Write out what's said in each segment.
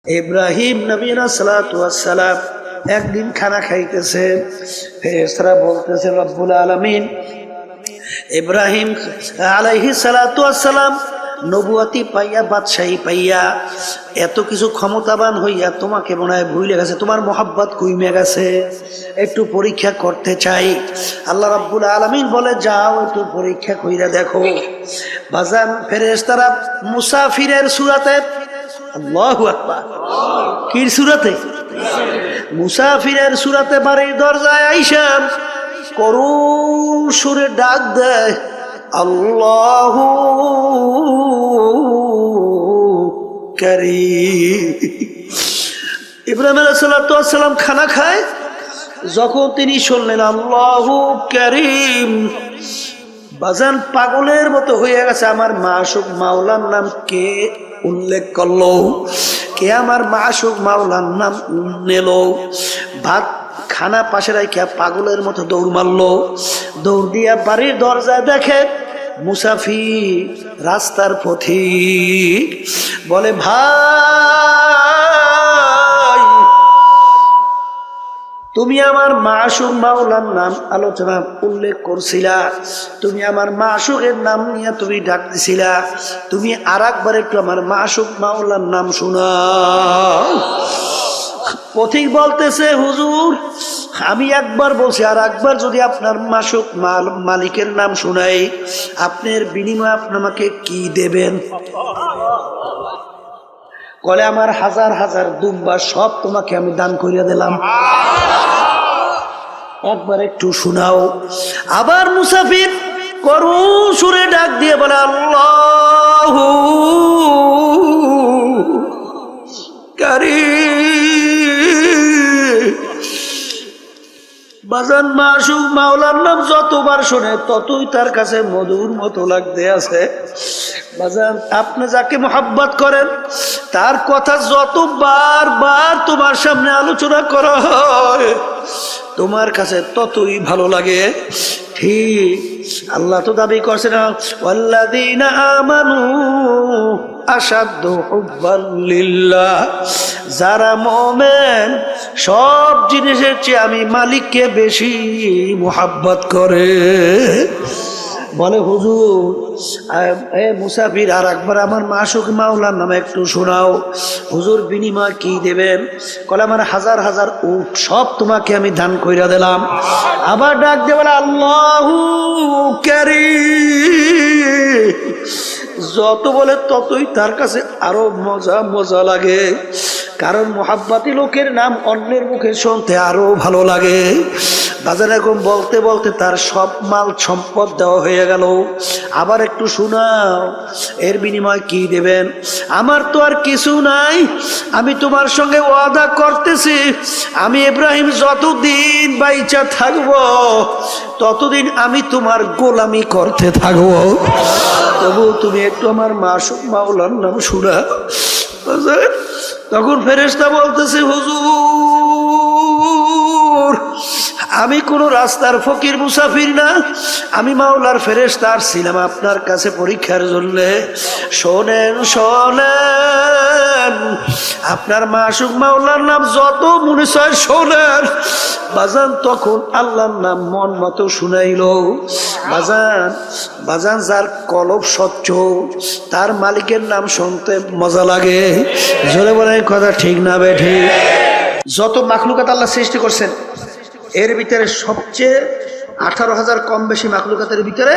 ইব্রাহিম নবী সালাতু ওয়াস সালাম একদিন খানা খাইতেছে, ফেরেশতারা বলতেছে রব্বুল আলামিন ইব্রাহিম আলাইহিস সালাতু ওয়াস সালাম নবুয়তি পাইয়া বাদশাহী পাইয়া এত কিছু ক্ষমতাবান হইয়া তোমাকে মনে হয় ভুলে গেছে, তোমার মোহাব্বত কইমে গেছে, একটু পরীক্ষা করতে চাই। আল্লাহ রাব্বুল আলামিন বলে যাও একটু পরীক্ষা কইরা দেখো। বাজান ফেরেশতারা মুসাফিরের সূরাতে, আল্লাহু আকবার, কি সূরাতে? মুসাফিরের সূরাতে বাড়ির দরজায় আইসা করুণ সুরে ডাক দেয়, আল্লাহু কারীম। ইব্রাহিম আলাইহিস সালাতু ওয়াস সালাম খানা খায়, যখন তিনি শুনলেন আল্লাহু কারীম, বাজান পাগলের মতো হয়ে গেছে। আমার মাশুক মাওলার নাম কে উল্লেখ করলো, কে আমার মাশুক মাওলার নাম নিল। ভাত খানা পাশে রাখা পাগলের মতো দৌড় মারলো, দৌড় দিয়া বাড়ির দরজায় দেখে মুসাফির রাস্তার পথিক। বলে ভাই তুমি আমার মাশুক মাওলার নাম আলোচনা উল্লেখ করছিলা, তুমি আমার মাশুকের নাম নিয়ে তুমি ডাক দিছিলা, তুমি আর একবার একটু আমার মাশুক মাওলার নাম শোনাও। পথিক বলতেছে হুজুর আমি একবার বলছি, আর একবার যদি আপনার মাশুক মালিকের নাম শুনাই আপনার বিনিময়ে আপনি আমাকে কি দেবেন? কলে আমার হাজার হাজার দুম্বা সব তোমাকে আমি দান করিয়া দিলাম, একবার একটু শোনাও। আবার মুসাফির করুণ সুরে ডাক দিয়ে বলে আল্লাহু কারীম। বাজান মাশুক মাওলার নাম যতবার শোনে ততই তার কাছে মধুর মতো লাগতে আছে। বাজান আপনি যাকে মোহাব্বত করেন তার কথা যত বারবার তোমার সামনে আলোচনা করা হয় তোমার কাছে ততই ভালো লাগে। ঠিক আল্লাহ তো দাবি করছে না, ওয়াল্লাযীনা আমানু আশাদ্দু হুব্বান লিল্লাহ, যারা মুমিন সব জিনিসের চেয়ে আমি মালিককে বেশি মোহাব্বত করে। বলে হুজুর মুসাফির আর একবার আমার মাশুক মাওলার নামে একটু শোনাও। হুজুর বিনিময় কি দেবেন? কলে আমার হাজার হাজার উট সব তোমাকে আমি দান কইরা দিলাম। আবার ডাক দিয়ে বলে আল্লাহু কারীম। যত বলে ততই তার কাছে আরো মজা মজা লাগে, কারণ মোহাব্বতি লোকের নাম অন্যের মুখে শুনতে আরো ভালো লাগে। বাজার এখন বলতে বলতে তার সব মাল সম্পদ দেওয়া হয়ে গেল। আবার একটু শোনাও এর বিনিময় কি দেবেন? আমার তো আর কিছু নাই, আমি তোমার সঙ্গে ওয়াদা করতেছি আমি ইব্রাহিম যতদিন বাইচা থাকবো ততদিন আমি তোমার গোলামি করতে থাকবো। তবু তুমি একটু আমার মাশুক মাওলার নাম শোনা। তখন ফেরেশতা বলতেছে হুজুর আমি কোন রাস্তার ফকির মুসাফির না, আমি মাওলার ফেরেশতা আসছিলাম আপনার কাছে পরীক্ষার জন্য। শোনেন শোনেন আপনার মাশুক মাওলার নাম যত মনে চায় শোনেন। বাজান তখন আল্লাহর নাম মন মতো শুনাইল। বাজান বাজান যার কলব স্বচ্ছ তার মালিকের নাম শুনতে মজা লাগে। জোরে বলে কথা ঠিক না বেঠি? যত মাখলুকাত আল্লাহ সৃষ্টি করছেন এর ভিতরে সবচেয়ে 18,000 কম বেশি মাখলুকাতের ভিতরে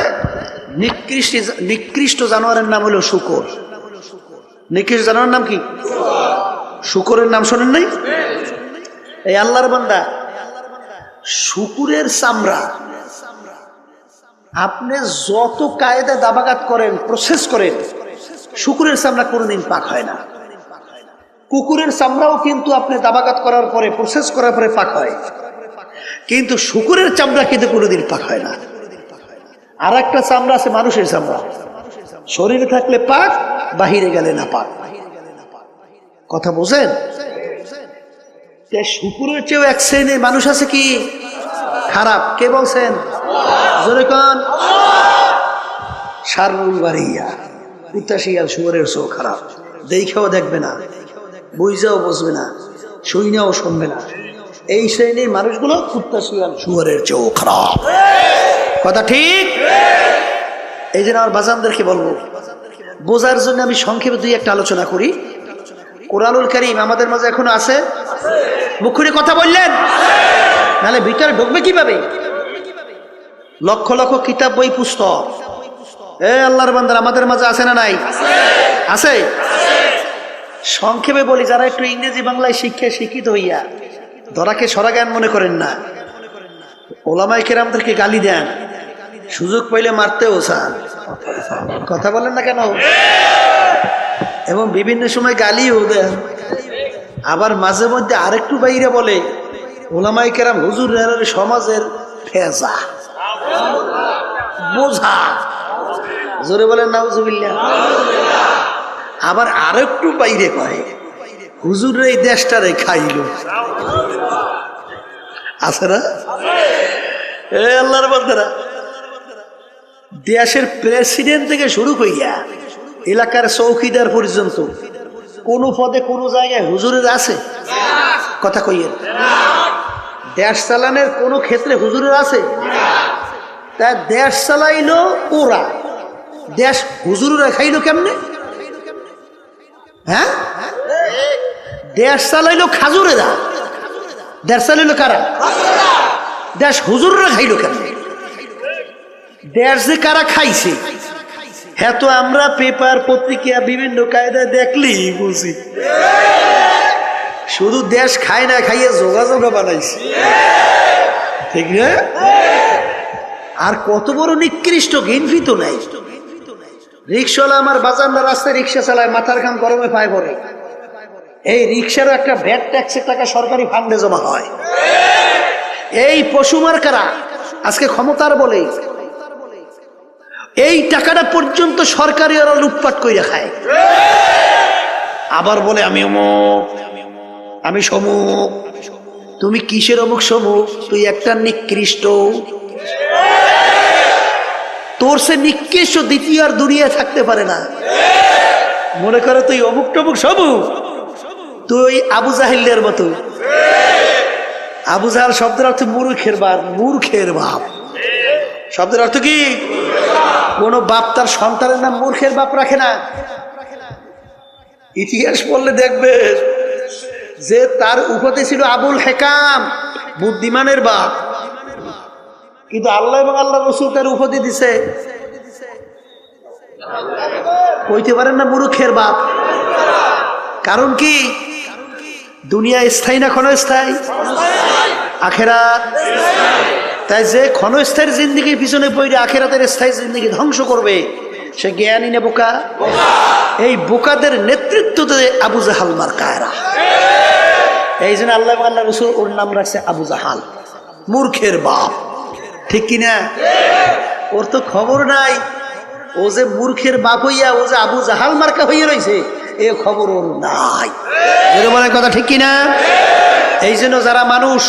নিকৃষ্ট জানোয়ারের নাম হলো শূকর। নিকৃষ্ট জানোয়ারের নাম কি? শূকরের নাম শোনেন নাই? এই আল্লাহর বান্দা শূকরের চামড়া আপনি যত কায়দা দাবাগাত করেন প্রসেস করেন শূকরের চামড়া কোনোদিন পাক হয় না। কুকুরের চামড়াও কিন্তু আপনি দাবাগাত করার পরে প্রসেস করার পরে পাক হয়, কিন্তু শূকরের চামড়া কিন্তু কোনোদিন পাক হয় না। আর একটা চামড়া আছে মানুষের চামড়া, শরীরে থাকলে পাক, বাহিরে গেলে না পাক। কথা বোঝেন? শূকরের চেয়েও এক শ্রেণীর মানুষ আছে কি খারাপ। কে বলছেন? জোরে কোন? শাররুল বারিয়া, কুত্তা শিয়াল শুয়োরের চেয়েও খারাপ। দেখেও দেখবে না, বুঝাও বুঝবে না, শুইনাও শুনবে না। এই শ্রেণীর মানুষগুলো কুত্তা শুয়ারের চেয়েও খারাপ। কথা ঠিক? এই জন্য আমার বাজানদেরকে বলবো, বোঝার জন্য আমি সংক্ষেপে দুই একটা আলোচনা করি। কোরআনুল কারীম আমাদের মাঝে এখনো আছে? মুখ খুলে কথা বললেন, নাহলে ভিতরে ঢুকবে কিভাবে? লক্ষ লক্ষ কিতাব, বই, পুস্তক। আল্লাহর বান্দার আমাদের মাঝে আছে না নাই? আছে। সংক্ষেপে বলি, যারা একটু ইংরেজি বাংলায় শিক্ষিত হইয়া ধরাকে সরা জ্ঞান মনে করেন না, ওলামায়ে কেরামদেরকে গালি দেন, সুযোগ পাইলে মারতেও চান, কথা বলেন না কেন? এবং বিভিন্ন সময় গালিও দেন। আবার মাঝে মধ্যে আরেকটু বাইরে বলে ওলামায়ে কেরাম হুজুর সমাজের ফেজা বোঝা, জোরে বলেন নাউজুবিল্লাহ। আবার আরেকটু বাইরে কয় হুজুরের এই দেশটারে খাইল, আছে না? আল্লাহর বান্দারা, দেশের প্রেসিডেন্ট থেকে শুরু করিয়া এলাকার চৌকিদার পর্যন্ত কোন পদে কোন জায়গায় হুজুরের আছে? কথা কইয়েন। দেশ চালানোর কোন ক্ষেত্রে হুজুরের আছে? তা দেশ চালাইলো ওরা, দেশ হুজুরেরা খাইলো কেমনে? হ্যাঁ, দেশ চালাইলো খাজুরেরা, দেশ চালাইলো কারা? দেশ হুজুররা খাইলো কেমনে? দেশ যে কারা খাইছে হ্যাঁ তো আমরা পেপার পত্রিকা বিভিন্ন কায়দায় দেখলি বুঝি। শুধু দেশ খায় না, খাইয়ে যোগাযোগ বানাইছে, ঠিক না? আর কত বড় নিকৃষ্ট ঘিনফি তো নাই। রিক্সাওয়ালা আমার বাজানরা রাস্তায় রিক্সা চালায়, মাথার ঘাম গরমে পায় পড়ে। এই রিক্সারও একটা ভ্যাট ট্যাক্সের টাকা সরকারি ফান্ডে জমা হয়। এই পশুমার কারা আজকে ক্ষমতার বলে এই টাকাটা পর্যন্ত সরকারি ওরা লুটপাট করে খায়। আবার বলে আমি অমুক, আমি সমুক। তুমি কিসের অমুক সমুক? তুই একটা নিকৃষ্ট, তোর সে নিকৃষ্ট দ্বিতীয় আর দুনিয়ায় থাকতে পারে না। মনে করে তুই অমুক টমুক সমুক, তুই আবু জাহিলের মতো। আবু জাহাল শব্দের অর্থ মূর্খের বাপ, মূর্খের বাপ শব্দের অর্থ কি? কোন বাপ তার সন্তানের নাম মূর্খের বাপ রাখে না। ইতিহাস পড়লে দেখবে যে তার উপাধি ছিল আবুল হেকাম, বুদ্ধিমানের বাপ। কিন্তু আল্লাহ এবং আল্লাহ রসুল তার উপাধি দিছে, কইতে পারেন না মূর্খের বাপ। কারণ কি? দুনিয়া স্থায়ী না ক্ষণস্থায়ী? আখেরাত। তাই যে ক্ষণস্থায়ী জিন্দেগির পিছনে পড়ে আখেরাতের স্থায়ী জিন্দেগি ধ্বংস করবে, সে জ্ঞানী না বোকা? এই বোকাদের নেতৃত্ব দেয় আবু জাহাল মার্কায়রা। এই জন্য আল্লাহ এবং আল্লাহ রসুল ওর নাম রাখছে আবু জাহাল, মূর্খের বাপ। ঠিক কিনা? ওর তো খবর নাই ও যে মূর্খের বাপ হইয়া ও যে আবু জাহাল মার্কা হইয়া রয়েছে, এ খবর ওর নাই। বলে কথা ঠিক কিনা? এই জন্য যারা মানুষ,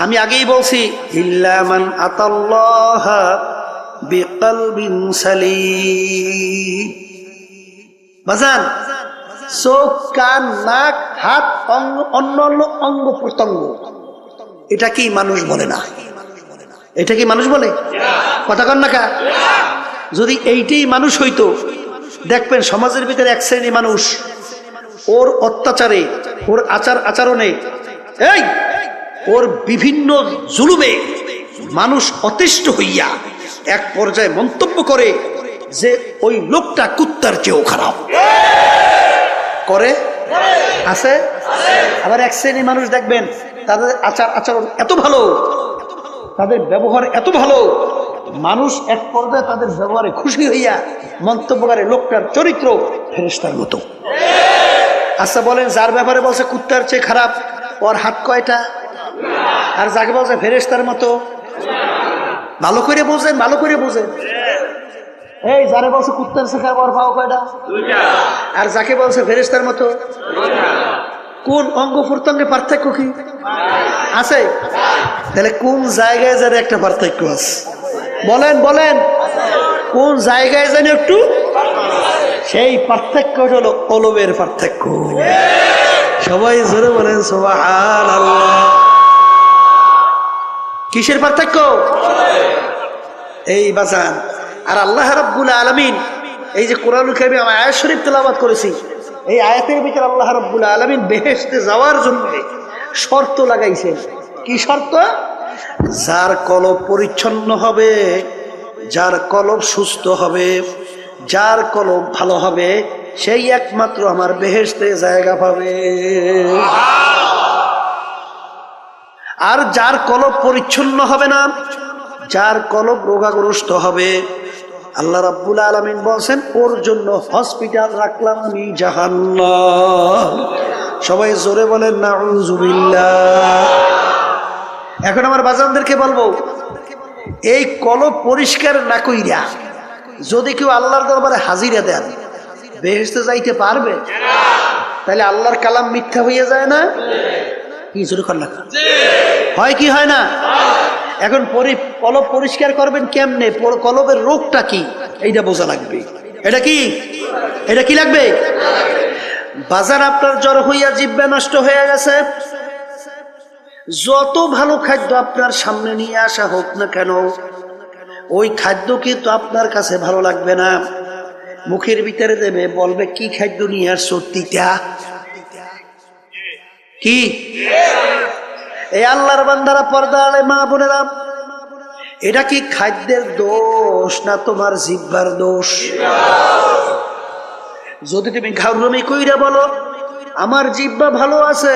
আমি আগেই বলছি, ইল্লা মান আতাল্লাহ বিকলবিন সালিম। বাজান, চোখ, কান, নাক, হাত, অন্য অন্য অঙ্গ প্রত্যঙ্গ, এটা কি মানুষ বলে না? এটা কি মানুষ বলে? কথা কন না কা? যদি এইটাই মানুষ হইতো, দেখবেন সমাজের ভিতরে এক শ্রেণী মানুষ ওর অত্যাচারে, ওর আচরণে, এই ওর বিভিন্ন জুলুমে মানুষ অতিষ্ঠ হইয়া এক পর্যায়ে মন্তব্য করে যে ওই লোকটা কুত্তার চেয়েও খারাপ। করে? আছে? আবার এক শ্রেণী মানুষ দেখবেন তাদের আচরণ এত ভালো, তাদের ব্যবহার এত ভালো, মানুষ এক পর্যায়ে তাদের ব্যবহারে খুশি হইয়া মন্তব্য করে লোকটার চরিত্র ফেরেশতার মতো। আচ্ছা বলেন, যার ব্যাপারে বলছে কুত্তার চেয়ে খারাপ, ওর হাত কয়টা? আর যাকে বলছে ফেরেশতার মতো, ভালো করে বোঝেন, ভালো করে বোঝেন। এই যারে বলছে কুত্তার চেয়ে খারাপ, ওর পাও কয়টা? আর যাকে বলছে ফেরেশতার মতো, কোন অঙ্গ প্রত্যঙ্গে পার্থক্য কি আছে? তাহলে কোন জায়গায় যেন একটা পার্থক্য আছে? বলেন বলেন, কোন জায়গায় যেন একটু? সেই পার্থক্য হলো কলবের পার্থক্য। সবাই জোরে বলেন সুবহানাল্লাহ। কিসের পার্থক্য? এই বাজান। আর আল্লাহ রাব্বুল আলামিন এই যে কোরআনুল কারীমে আমি আয়াত শরীফ তেলাওয়াত করেছি, এই আয়াতের ভিতরে আল্লাহ রাব্বুল আলামিন বেহেশতে যাওয়ার জন্য শর্ত লাগাইছেন। কি শর্ত? যার কলব পরিচ্ছন্ন হবে, যার কলব সুস্থ হবে, যার কলব ভালো হবে, সেই একমাত্র আমার বেহেশতে জায়গা পাবে। আর যার কলব পরিচ্ছন্ন হবে না, যার কলব রোগাগ্রস্ত হবে, আল্লাহ রাব্বুল আলামিন বলেন ওর জন্য হসপিটাল রাখলাম আমি জাহান্নাম। সবাই জোরে বলেন নাউযুবিল্লাহ। এখন আমার বাজানদেরকে বলবো, এই কলব পরিষ্কার না কইরা যদি কেউ আল্লাহর দরবারে হাজিরা দেন, বেহেশতে যাইতে পারবে? তাহলে আল্লাহর কালাম মিথ্যা হয়ে যায় না? কি জোরে কর না? হয় কি হয় না? এখন কলব পরিষ্কার করবেন কেমনে? কলবের রোগটা কি এইটা বোঝা লাগবে। এটা কি? এটা কি লাগবে? বাজার আপনার জ্বর হইয়া জিহ্বা নষ্ট হয়ে গেছে, যত ভালো খাদ্য আপনার সামনে নিয়ে আসা হোক না কেন, ওই খাদ্য কিন্তু আপনার কাছে ভালো লাগবে না। মুখের ভিতরে দেবে, বলবে কি খাদ্য নিয়ে আসছো? তিতা। কি? এই আল্লাহর বান্দারা, পর্দা আলে মা বোনেরা, এটা কি খাদ্যের দোষ না তোমার জিহ্বার দোষ? যদি তুমি ঘাউরমি কইরা বলো আমার জিহ্বা ভালো আছে,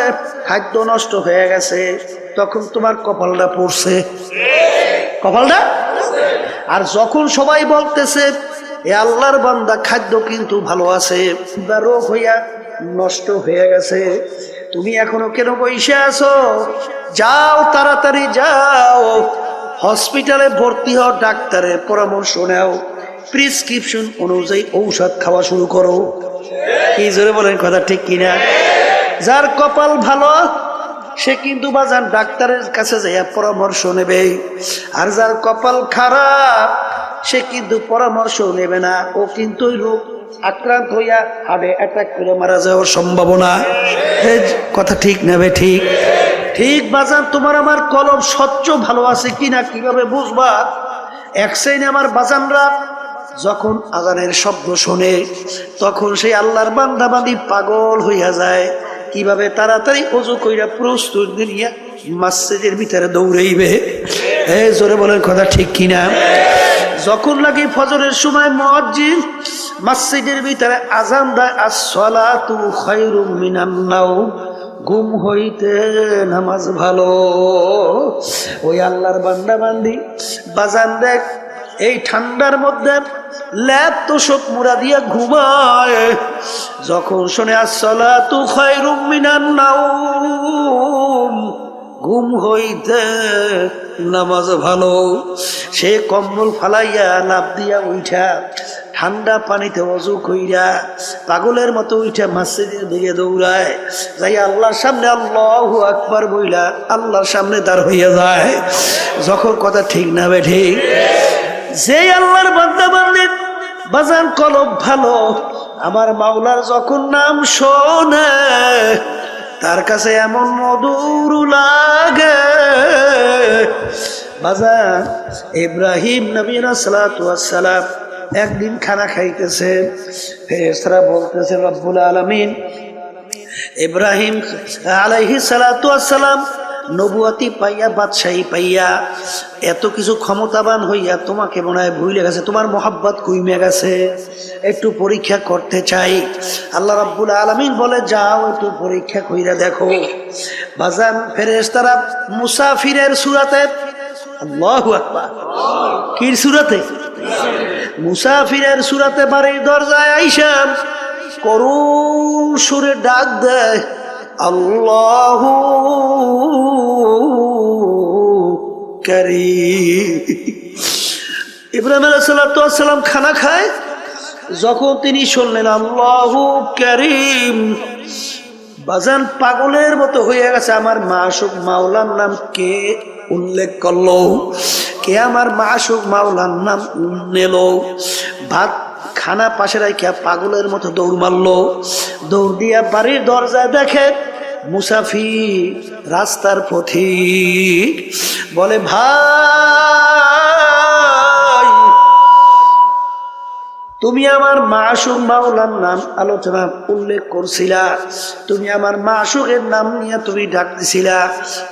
খাদ্য নষ্ট হয়ে গেছে, তখন তোমার কপালটা পড়ছে। কপালটা। আর যখন সবাই বলতেছে এ আল্লাহর বান্দা খাদ্য কিন্তু ভালো আছে, রোগ হইয়া নষ্ট হয়ে গেছে, তুমি এখনো কেন বসে আছো? যাও, তাড়াতাড়ি যাও, হসপিটালে ভর্তি হও, ডাক্তারের পরামর্শ নাও, প্রেসক্রিপশন অনুযায়ী ঔষধ খাওয়া শুরু করো। কি জোরে বলেন কথা ঠিক কিনা? যার কপাল ভালো সে কিন্তু বাজান ডাক্তারের কাছে যাইয়া পরামর্শ নেবে, আর যার কপাল খারাপ সে কিন্তু পরামর্শ নেবে না। ও কিন্তু রোগ আক্রান্ত হইয়া হার্টে অ্যাটাক করে মারা যাওয়ার সম্ভাবনা। কথা ঠিক নেবে? ঠিক ঠিক বাজান। তোমার আমার কলব স্বচ্ছ ভালো আছে কিনা কিভাবে বুঝবা? এক শ্রেণী আমার বাজানরা যখন আজানের শব্দ শোনে, তখন সেই আল্লাহর বান্দা বান্দি পাগল হইয়া যায়। কিভাবে? তাড়াতাড়ি ওযু কইরা প্রস্তুত নিয়া মসজিদের ভিতরে দৌড়াইবে। জোরে বলেন কথা ঠিক কিনা? যখন লাগে ফজরের সময় মুয়াজ্জিন মসজিদের ভিতরে আজান দেয়, আস-সালাতু খায়রুম মিনান নাওম, ঘুম হইতে নামাজ ভালো। ওই আল্লাহর বান্দা বান্দি বাজান দেখ এই ঠান্ডার মধ্যে ল্যাপ তোষক মুড়া দিয়া ঘুমায়, যখন শোনে আস-সালাতু খায়রুম মিনান নাওম, ঘুম হইতে নামাজ ভালো, সে কম্বল ফালাইয়া লাভ দিয়া উঠা ঠান্ডা পানিতে ওযু কইরা পাগলের মতো উঠা মসজিদের দিকে দৌড়ায়, যাই আল্লাহর সামনে আল্লাহু আকবার বইলা আল্লাহর সামনে দাঁড় হইয়া যায়। যখন কথা ঠিক না বে ঠিক? যে আল্লাহর বান্দা বান্দি বাজান কলব ভালো, আমার মাওলার যখন নাম শোনে তার কাছে এমন মধুর লাগে। বাজান ইব্রাহিম নবী সালাতু ওয়াস সালাম একদিন খানা খাইতেছে, ফেরেশতারা বলতেছে রব্বুল আলামিন ইব্রাহিম আলাইহিস সালাতু ওয়াস সালাম নবুয়াতি পাইয়া, বাদশাহী পাইয়া, এত কিছু ক্ষমতাবান হইয়া তোমাকে মনে হয় ভুলে গেছে, তোমার মোহাব্বত কইমে গেছে, একটু পরীক্ষা করতে চাই। আল্লাহ রাব্বুল আলামিন বলে যাও একটু পরীক্ষা কইরা দেখো। বাজান ফেরেশতারা মুসাফিরের সূরাতে, আল্লাহু আকবার, কি সূরাতে? মুসাফিরের সূরাতে বাড়ির দরজায় আইসা করুণ সুরে ডাক দেয়, আল্লাহু কারীম। ইব্রাহিম আলাইহিস সালাম খানা খায়, যখন তিনি শুনলেন আল্লাহু কারীম, বাজান পাগলের মতো হয়ে গেছে। আমার মাশুক মাওলার নাম কে উল্লেখ করলো, কে আমার মাশুক মাওলার নাম নিল। ভাত খানা পাশে রাখিয়া পাগলের মতো দৌড় মারলো, দৌড় দিয়া বাড়ির দরজায় দেখে মুসাফির রাস্তার পথিক বলে ভাই তুমি আমার মাশুক মাওলার নাম আলোচনা উল্লেখ করছিলা, তুমি আমার মাশুকের নাম নিয়ে তুমি ডাক দিছিলা,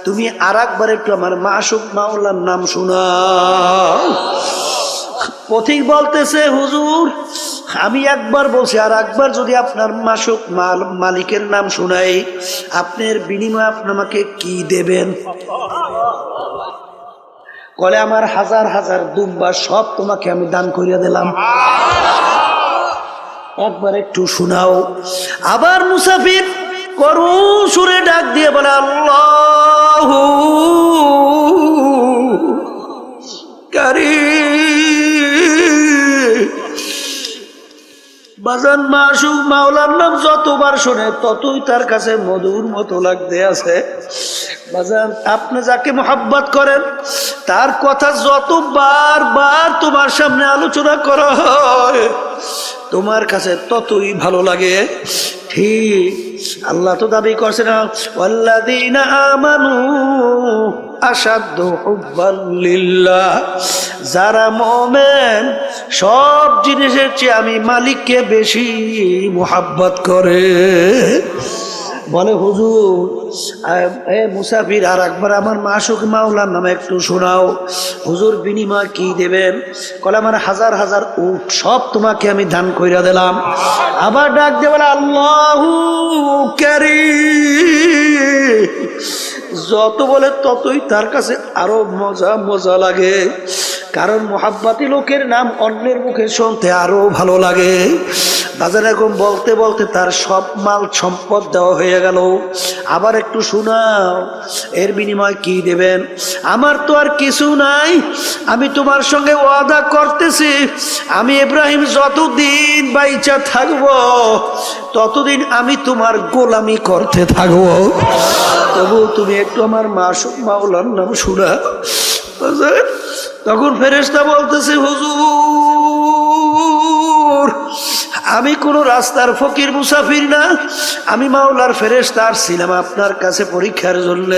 তুমি আরেকবার একটু আমার মাশুক মাওলার নাম শোনাও। পথিক বলতেছে হুজুর আমি একবার বলছি, আর একবার যদি আপনার মাশুক মালিকের নাম শোনাই আপনার বিনিময়ে আপনি আমাকে কি দেবেন? কলে আমার হাজার হাজার দুম্বা সব তোমাকে আমি দান করিয়া দিলাম। একবার একটু শোনাও। আবার মুসাফির করুণ সুরে ডাক দিয়ে বলে আল্লাহু কারীম। বাজান মাশুক মাওলার নাম যতবার শোনে ততই তার কাছে মধুর মতো লাগতে আছে। বাজান আপনি যাকে মোহাব্বত করেন তার কথা যতবার বার তোমার সামনে আলোচনা করা হয় তোমার কাছে ততই ভালো লাগে। ঠিক আল্লাহ তো দাবি করছে না ওয়াল্লাযীনা আমানু আশাদ্দু হুব্বান লিল্লাহ, যারা মুমিন সব জিনিসের চেয়ে আমি মালিককে বেশি মোহাব্বত করে। বলে হুজুর মুসাফির আর একবার আমার মাশুক মাওলার নামে একটু শোনাও। হুজুর বিনিময় কি দেবেন? কলে আমার হাজার হাজার উট সব তোমাকে আমি দান কইরা দিলাম। আবার ডাক দিয়ে বলে আল্লাহু কারীম। যত বলে ততই তার কাছে আরো মজা মজা লাগে, কারণ মোহাব্বতি লোকের নাম অন্যের মুখে শুনতে আরো ভালো লাগে। বাজার এরকম বলতে বলতে তার সব মাল সম্পদ দেওয়া হয়ে গেল। আবার একটু শোনাও এর বিনিময় কি দেবেন? আমার তো আর কিছু নাই, আমি তোমার সঙ্গে ওয়াদা করতেছি আমি ইব্রাহিম যতদিন বাইচা থাকবো ততদিন আমি তোমার গোলামি করতে থাকবো। তবু তুমি একটু আমার মাশুক মাওলার নাম শোনা। তখন ফেরেশতা বলতেছে হুজুর আমি কোন রাস্তার ফকির মুসাফির না, আমি মাওলার ফেরেশতা ছিলাম আপনার কাছে পরীক্ষার জন্য।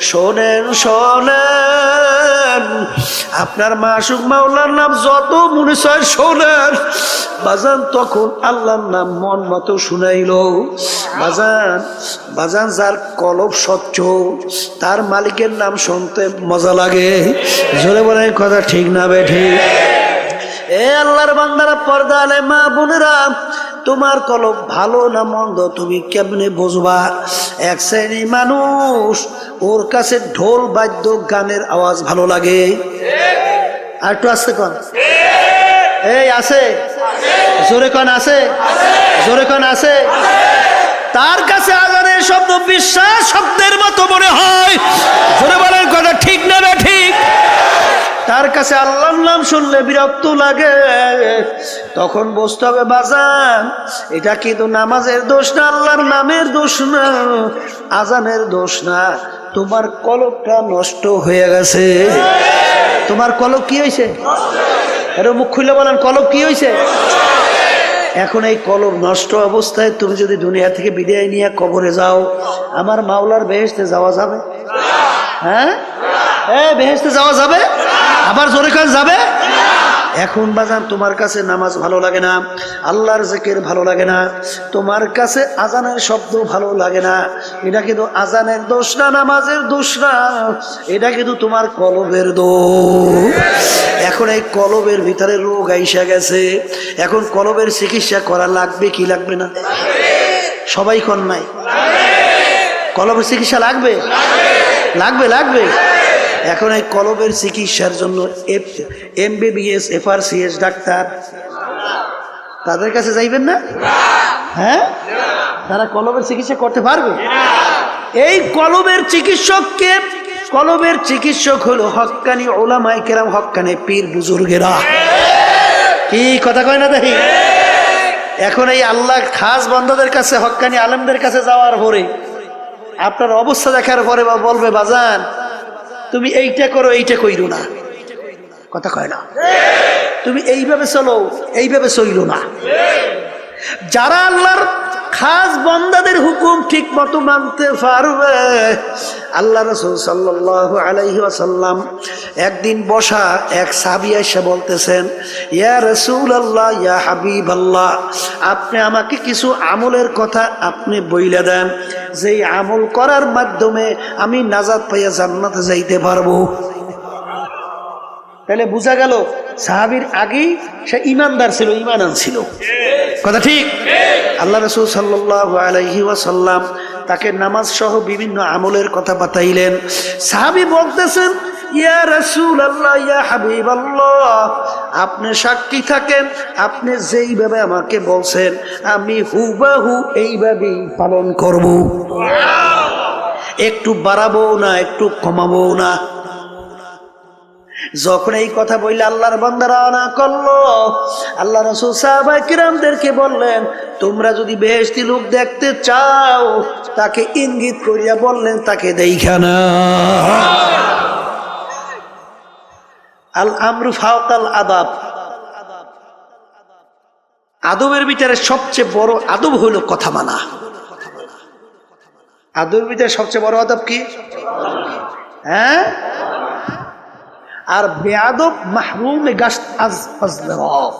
শোনেন শোনেন আপনার মাশুক মাওলার নাম যত মনে চায় শোনেন। বাজান তখন আল্লাহর নাম মন মতো শুনাইল। বাজান বাজান যার কলব স্বচ্ছ তার মালিকের নাম শুনতে মজা লাগে। জোরে বলে কথা ঠিক না বেঠি? এ আল্লাহর বান্দারা, পর্দা আলে মা বোনেরা, তোমার কলব ভালো না মন্দ তুমি কেমনে বুঝবা? এক শ্রেণী মানুষ ওর কাছে ঢোল বাদ্য গানের আওয়াজ ভালো লাগে। আর একটু আসতে কন এই আছে জোরে কন আছে জোরে কন আছে। তার কাছে আজানের শব্দ বিশ্বাস শব্দের মতো মনে হয়। জোরে বলেন কথা ঠিক না ঠিক? তার কাছে আল্লাহর নাম শুনলে বিরক্ত লাগে। তখন বুঝতে হবে বাজান এটা কিন্তু নামাজের দোষ না, আল্লাহর নামের দোষ না, আজানের দোষ না, তোমার কলবটা নষ্ট হয়ে গেছে। তোমার কলব কি হয়েছে? এটা মুখ খুলে বলেন কলব কি হয়েছে? এখন এই কলব নষ্ট অবস্থায় তুমি যদি দুনিয়া থেকে বিদায় নিয়ে কবরে যাও আমার মাওলার বেহেশতে যাওয়া যাবে? হ্যাঁ বেহেশতে যাওয়া যাবে? আবার জোরে কাজ যাবে? এখন বাজান তোমার কাছে নামাজ ভালো লাগে না, আল্লাহর জিকির ভালো লাগে না, তোমার কাছে আজানের শব্দ ভালো লাগে না, এটা কিন্তু আজানের দোষ না, নামাজের দোষ না, এটা কিন্তু তোমার কলবের দোষ। এখন এই কলবের ভিতরে রোগ আইসা গেছে। এখন কলবের চিকিৎসা করা লাগবে কি লাগবে না? সবাই কোন নাই? কলবের চিকিৎসা লাগবে লাগবে লাগবে। এখন এই কলবের চিকিৎসার জন্য MBBS FRCS ডাক্তার তাদের কাছে যাইবেন না? হ্যাঁ তারা কলবের চিকিৎসা করতে পারবে? এই কলবের চিকিৎসককে, কলবের চিকিৎসক হলো হক্কানি উলামায়ে কেরাম, হক্কানি পীর বুজুর্গেরা। কি কথা কয় না দেখি? এখন এই আল্লাহ খাস বান্দাদের কাছে, হক্কানি আলেমদের কাছে যাওয়ার পরে আপনার অবস্থা দেখার পরে বলবে বাজান তুমি এইটা করো এইটা কইরো না, কথা কয় না, তুমি এইভাবে চলো এইভাবে চইলো না। যারা আল্লাহর খাস বান্দাদের হুকুম ঠিক মতো মানতে পারবে। আল্লাহ রাসূল সাল্লাল্লাহু আলাইহি ওয়াসাল্লাম একদিন বসা এক সাহাবী এসে বলতেছেন, ইয়া রাসূলুল্লাহ, ইয়া হাবিবাল্লাহ, আপনি আমাকে কিছু আমলের কথা আপনি বইলা দেন, যেই আমল করার মাধ্যমে আমি নাজাত পাইয়া জান্নাতে যাইতে পারবো। তাহলে বোঝা গেল সাহাবীর আগেই সে ঈমানদার ছিল, ঈমান আনছিল। কথা ঠিক? আল্লাহ রাসূল সাল্লাল্লাহু আলাইহি ওয়াসাল্লাম তাকে নামাজ সহ বিভিন্ন আমলের কথা বাতাইলেন। সাহাবী বলতেছেন, ইয়া রাসূলুল্লাহ, ইয়া হাবিবাল্লাহ, আপনি সাক্ষী থাকেন, আপনি যেইভাবে আমাকে বলছেন আমি হুবাহু এইভাবেই পালন করব, একটু বাড়াবো না, একটু কমাবো না। যখন এই কথা বললে আল্লাহর বান্দারা না করলো, আল্লাহ রাসূল সাহাবায়ে কিরামদেরকে বললেন, তোমরা যদি বেহেশতি লোক দেখতে চাও তাকে ইঙ্গিত করিয়া বললেন তাকে দেইখা না। আল আমরু ফাওকাল আদাব, আদবের ভিতরে সবচেয়ে বড় আদব হলো কথা মানা। আদবের ভিতরে সবচেয়ে বড় আদব কি? হ্যাঁ? আর বেয়াদব মাহরুমে গাশত আজরাফ,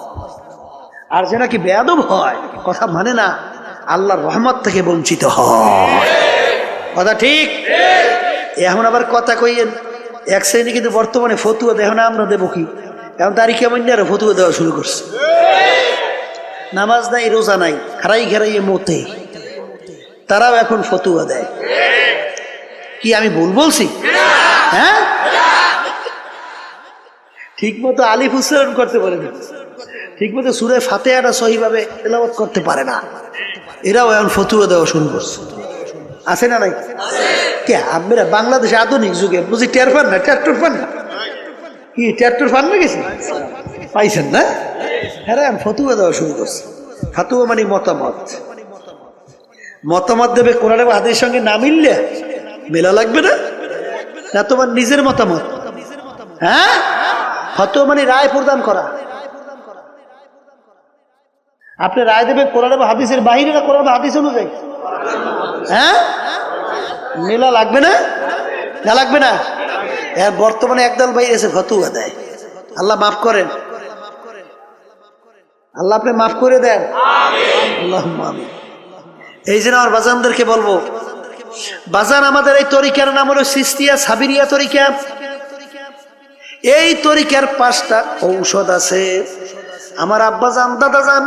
আর যে নাকি বেয়াদব হয়, কথা মানে না, আল্লাহর রহমত থেকে বঞ্চিত হয়। কথা ঠিক? এখন আবার কথা কইয়েন এক শ্রেণী কিন্তু বর্তমানে ফতুয়া দেহ না, আমরা দেবো কি? এখন তারিখে মন্যারা ফতুয়া দেওয়া শুরু করছে। নামাজ নাই, রোজা নাই, খারাই ঘেরাইয়ে মতে, তারাও এখন ফতুয়া দেয়। কি আমি ভুল বলছি? হ্যাঁ, ঠিক মতো আলিফ উচ্চারণ করতে পারে না, ঠিক মতো সূরা ফাতিহাটা সহিভাবে তেলাওয়াত করতে পারে না, এরাও এখন ফতুয়া দেওয়া শুরু করছে। আছে না নাই? কে আপনারা বাংলাদেশে আধুনিক যুগে বুঝি টের পান না? ট্রাক্টর পান না? কি ট্রাক্টর পান না? গেছি পাইছেন না? হ্যাঁ, ফতুয়া দেওয়া শুরু করছে। ফতুয়া মানে মতামত। মতামত দেবে কোরআন এবং হাদিসের সঙ্গে না মিললে মেলা লাগবে না, না তোমার নিজের মতামত। হ্যাঁ, ফতোয়া মানে রায় প্রদান করা। আপনি রায় দেবেন কোরআন এবং হাদিসের বাইরে না কোরআন এবং হাদিস অনুযায়ী? হ্যাঁ, মেলা লাগবে না? না লাগবে না? বর্তমানে একদল ভাই এসে ফতোয়া দেয়। আল্লাহ মাফ করেন, আল্লাহ আপনি মাফ করে দেন। আল্লাহুম্মা আমিন। এই জন্য আমার বাজানদেরকে বলবো, বাজান আমাদের এই তরিকার নাম হলো চিশতিয়া সাবিরিয়া তরিকা। এই তরিকার 5টা ঔষধ আছে। আমার আব্বাজান দাদাজান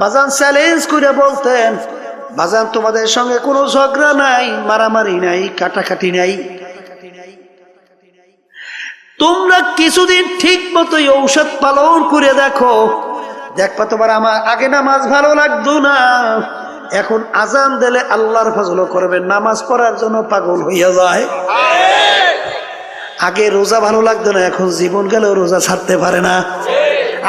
বাজান চ্যালেঞ্জ করে বলতেন, বাজান তোমাদের সঙ্গে কোনো ঝগড়া নাই, মারামারি নাই, কাটাকাটি নাই, তোমরা কিছুদিন ঠিক মতো ঔষধ পালন করে দেখো, দেখবা তোমার আমার আগে নামাজ ভালো লাগতো না, এখন আজান দিলে আল্লাহর ফজল করবে, নামাজ পড়ার জন্য পাগল হইয়া যায়। আগে রোজা ভালো লাগতো না, এখন জীবন গেলেও রোজা ছাড়তে পারে না।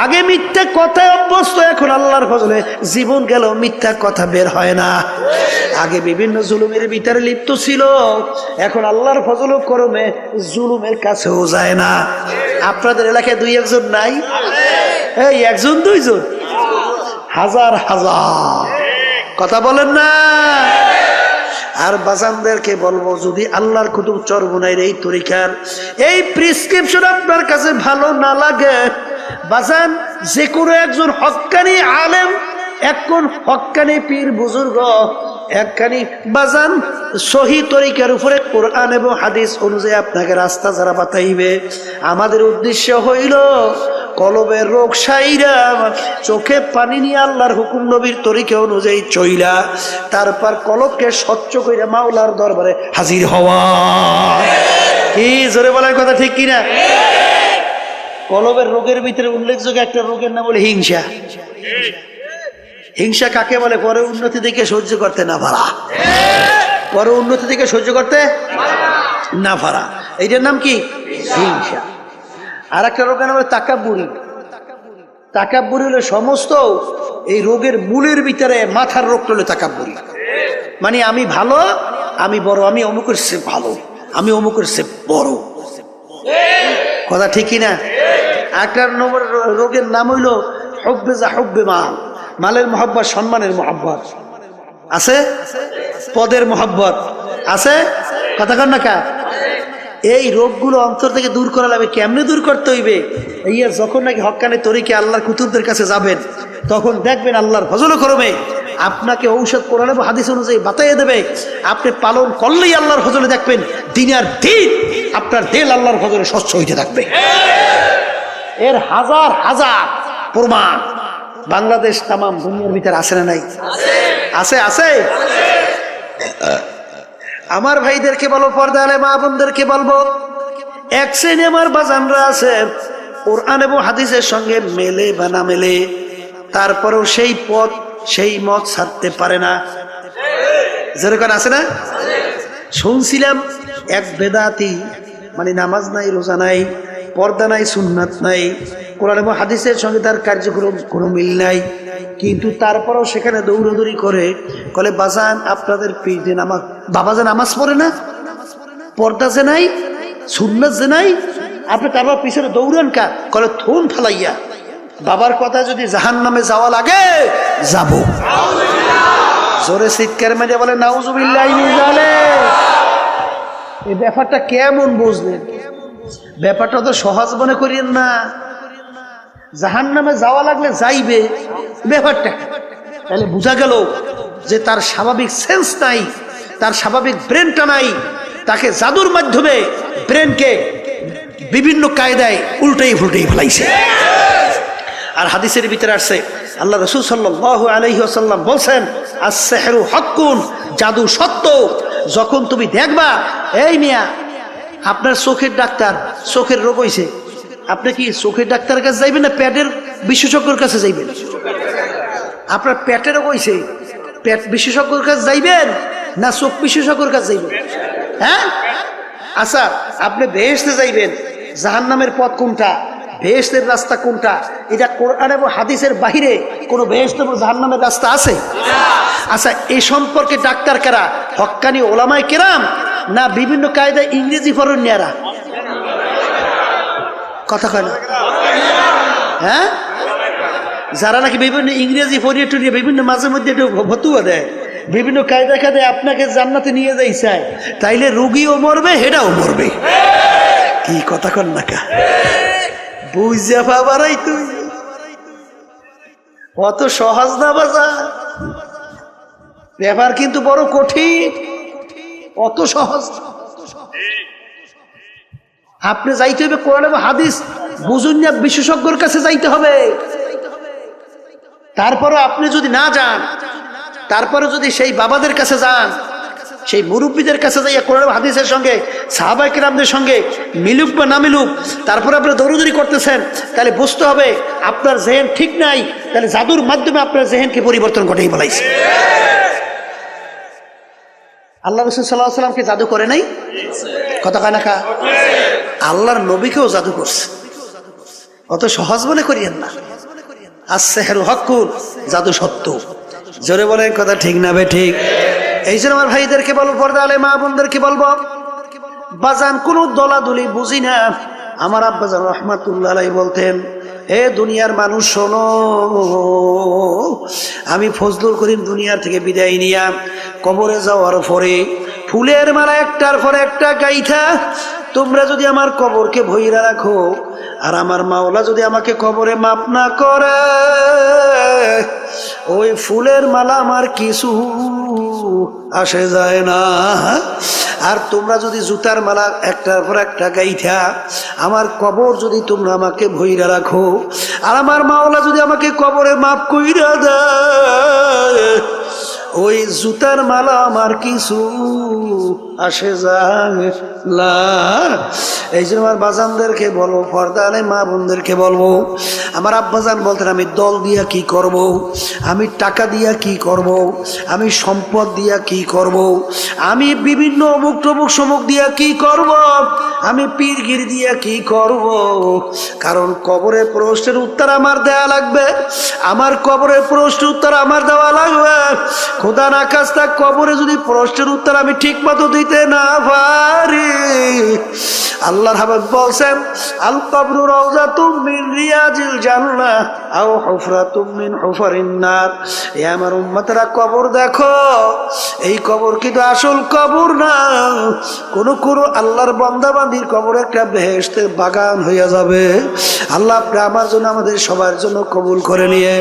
আগে মিথ্যা কথায় অভ্যস্ত, এখন আল্লাহর ফজলে জীবন গেলেও মিথ্যা কথা বের হয় না। আগে বিভিন্ন জুলুমের ভিতরে লিপ্ত ছিল, এখন আল্লাহর ফজল করমে জুলুমের কাছেও যায় না। আপনাদের এলাকায় 2-1 নাই? এই 1 2 হাজার হাজার, কথা বলেন না? আর বাজানদেরকে বলবো, যদি আল্লাহর কুতুব চরমুনাইর এই তরিকার এই প্রেসক্রিপশন আপনার কাছে ভালো না লাগে, বাজান যে কোনো একজন হক্কানি আলেম, একজন হক্কানি পীর বুজুর্গ, একখানি বাজান সহি তরিকার উপরে কোরআন এবং হাদিস অনুযায়ী আপনাকে রাস্তা যারা বাতাইবে। আমাদের উদ্দেশ্য হইল কলবের রোগ সাইরা, চোখে পানি নিয়ে আল্লাহর হুকুম নবীর তরিকা অনুযায়ী চইলা, তারপর কলবকে স্বচ্ছ করে মাওলার দরবারে হাজির হওয়া। কি জোরে বলার কথা ঠিক কিনা? কলবের রোগের ভিতরে উল্লেখযোগ্য একটা রোগের নাম বলে হিংসা। হিংসা কাকে বলে? পরে উন্নতি দিকে সহ্য করতে না পারা, পরে উন্নতি দিকে সহ্য করতে না পারা, এইটার নাম কি? হিংসা। আর একটা রোগের নাম হলো তাকাব্বুরি। তাকাব্বুরি হলো সমস্ত এই রোগের মূলের ভিতরে মাথার রোগ হলো তাকাব্বুরি। মানে আমি ভালো, আমি বড়, আমি অমুকের সে ভালো, আমি অমুকের সে বড়। কথা ঠিক কিনা? একটা নম্বর রোগের নাম হইল হুব্বে যা হুব্বে মাল, মালের মহব্বত, সম্মানের মহব্বত। আছে? পদের মোহাব্বত আছে? কথা কন না কা? এই রোগগুলো অন্তর থেকে দূর করা লাগবে। কেমনে দূর করতে হইবে? এই যখন নাকি হক্কানে তরিকে আল্লাহর কুতুবদের কাছে যাবেন, তখন দেখবেন আল্লাহর ফজল করবে আপনাকে ঔষধ কোরআন এবং হাদিস অনুযায়ী বাতাইয়ে দেবে। আপনি পালন করলেই আল্লাহর ফজলে দেখবেন দিন আর দিন আপনার দিল আল্লাহর ফজলে স্বচ্ছ হইতে থাকবে। এর হাজার হাজার প্রমাণ বাংলাদেশ তামাম দুনিয়ার ভিতরে আছে না নাই? আছে আছে। আমার ভাইদেরকে বলবো, পর্দা আলে মা বোনদেরকে বলবো, এক শ্রেণী আমার বাজানরা আছে কোরআন এবং হাদিসের সঙ্গে মেলে বা না মেলে, তারপরেও সেই পথ সেই মত ছাড়তে পারে না। যেরকম আছে না? শুনছিলাম এক বেদাতি, মানে নামাজ নাই, রোজা নাই, পর্দা নাই, সুন্নাত নাই, কোরআন এবং হাদিসের সঙ্গে তার কার্যক্রম কোনো মিল নাই, কিন্তু তারপরেও সেখানে দৌড়াদৌড়ি করে বলে, বাজান আপনাদের পীর যে নামাজ, বাবা যে নামাজ পড়ে না, পর্দা যে নাই, সুন্নাত যে নাই, আপনি তারপর পিছনে দৌড়ান কা? কলে থুন ফালাইয়া বাবার কথা যদি জাহান্নামে যাওয়া লাগে যাব। জোরে চিৎকার মেরে বলে নাউজুবিল্লাহ মিন যালিক। এই ব্যাপারটা কেমন বুঝলেন? ব্যাপারটা তো সহজ মনে করিয়েন না। জাহান্নামে যাওয়া লাগলে যাইবে, ব্যাপারটা তাহলে বোঝা গেল যে তার স্বাভাবিক সেন্স নাই, তার স্বাভাবিক ব্রেনটা নাই। তাকে জাদুর মাধ্যমে ব্রেনকে বিভিন্ন কায়দায় উল্টেই ফুলটেই ফেলাইছে। আর হাদিসের ভিতরে আসছে, আল্লাহ রাসূল সাল্লাল্লাহু আলাইহি ওয়াসাল্লাম বলছেন, আস-সিহরু হাক্কুন, জাদু সত্য। যখন তুমি দেখবা, এই মিয়া আপনার চোখের ডাক্তার, চোখের রোগ হইছে, আপনি কি চোখের ডাক্তারের কাছে যাইবেন না পেটের বিশেষজ্ঞের কাছে যাইবেন? আপনার পেটের রোগ হইছে, পেট বিশেষজ্ঞের কাছে যাইবেন না চোখ বিশেষজ্ঞের কাছে যাইবেন? হ্যাঁ, আচ্ছা আপনি বেহেশতে যাইবেন, জাহান্নামের পথ কোনটা, বেহেশতের রাস্তা কোনটা, এটা কোরআন এবং হাদিসের বাহিরে কোনো বেহেশত এবং জাহান্নামের রাস্তা আছে? আচ্ছা, এই সম্পর্কে ডাক্তার কারা? হক্কানি ওলামায়ে কেরাম না বিভিন্ন কায়দায় ইংরেজি ফরণ্যারা? কথা কয় না? হ্যাঁ, যারা নাকি বিভিন্ন ইংরেজি ফরিয়ে টুরিয়ে বিভিন্ন মাঝে মধ্যে একটু ভতুয়া দেয়, বিভিন্ন কায়দা কায়দায় আপনাকে জান্নাতে নিয়ে যাই চায়, তাইলে রুগীও মরবে, হেডাও মরবে। কি কথা কন না কা? বুঝা পাবারাই তুই অত সহজ না বাজা, ব্যাপার কিন্তু বড় কঠিন, অত সহজ। আপনি যাইতে হবে কোরআন এবং হাদিস বুঝুন না, বিশেষজ্ঞর কাছে যাইতে হবে। তারপরে আপনি যদি না যান, তারপরে যদি সেই বাবাদের কাছে যান, সেই মুরব্বীদের কাছে যাইয়া কোরআন এবং হাদিসের সঙ্গে সাহাবায়ে কেরামদের সঙ্গে মিলুক বা না মিলুক, তারপরে আপনি দৌড়দৌড়ি করতেছেন, তাহলে বুঝতে হবে আপনার জেহেন ঠিক নাই। তাহলে জাদুর মাধ্যমে আপনার জেহেনকে পরিবর্তন ঘটাই বলাইছে। আল্লাহ রাসূল সাল্লাল্লাহু আলাইহি ওয়াসাল্লামকে জাদু করে নাই? কথা কয় না কা? আল্লাহর নবীকেও জাদু করছে, অত সহজ মনে করিয়েন না। আস-সিহরু হাক্কুন, জাদু সত্য। জোরে বলেন কথা ঠিক না বে ঠিক? এই জন্য আমার ভাইদেরকে বলবো, পর্দা আলে মা বোনদেরকে বলবো, বাজান কোনো দলাদলি বুঝি না। আমার আব্বাজান রাহমাতুল্লাহ আলাইহি বলতেন, এ দুনিয়ার মানুষ শোনো, আমি ফজলুল করিম দুনিয়ার থেকে বিদায় নিয়া কবরে যাওয়ার পরে ফুলের মালা একটার পর একটা গাইথা তোমরা যদি আমার কবরকে ভইরা রাখো, আর আমার মাওলা যদি আমাকে কবরে মাপ না করে, ওই ফুলের মালা আমার কিছু আসে যায় না। আর তোমরা যদি জুতার মালা একটার পর একটা গাইথা আমার কবর যদি তোমরা আমাকে ভইরা রাখো, আর আমার মাওলা যদি আমাকে কবরে মাপ কইরা দেয়, ওই জুতার মালা আমার কিছু আসে যায় না। এই জন্য আমার বাজানদেরকে বলবো, পর্দা আলে মা বোনদেরকে বলবো, আমার আব্বাজান বলতেন, আমি দল দিয়া কি করব, আমি টাকা দিয়া কি করব, আমি সম্পদ দিয়া কি করব, আমি বিভিন্ন অমুক টমুক সমুক দিয়া কি করব, আমি পীরগির দিয়া কি করব। কারণ কবরের প্রশ্নের উত্তর আমার দেওয়া লাগবে, আমার কবরের প্রশ্নের উত্তর আমার দেওয়া লাগবে। খোদা না খাস্তা কবরে যদি প্রশ্নের উত্তর আমি ঠিক মতো দিতে না পারি, আল্লাহর হাবিব বলছেন আল কবরু রাউযাতুম মিন রিয়াজিল জান্নাহ আও হুফরাতুম মিন হুফারিন নার। এ আমার উম্মতরা, কবর দেখো, এই কবর কিন্তু আসল কবর না, কোন আল্লাহর বান্দা বান্দির কবর একটা বেহেশতের বাগান হইয়া যাবে। আল্লাহ আপনি আমার জন্য আমাদের সবার জন্য কবুল করে নিয়ে